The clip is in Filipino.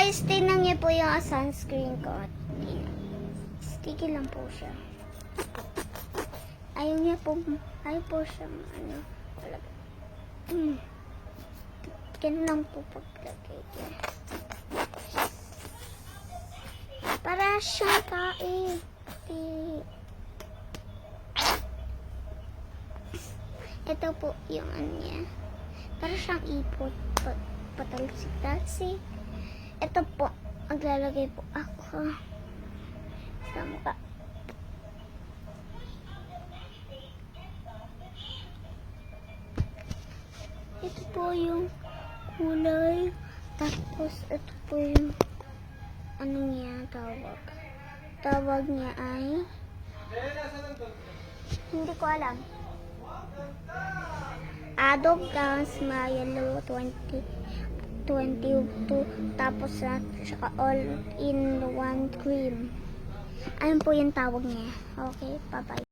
guys, tingnan niyo po yung sunscreen ko. Sticky lang po siya. Ayaw po siya, ano, talaga. Ganun lang po paglagay niya. Para siyang tae. Ito po yung ano niya. Para siyang ipot. Patalsik-talsik. Ito po, maglalagay po ako sa mukha. Ito po yung kulay. Tapos, ito po yung ano niya, tawag. Tawag niya ay hindi ko alam. Adobe Dance My Yellow 2022 tapos saka all in one cream. Ayun po yung tawag niya. Okay, bye-bye.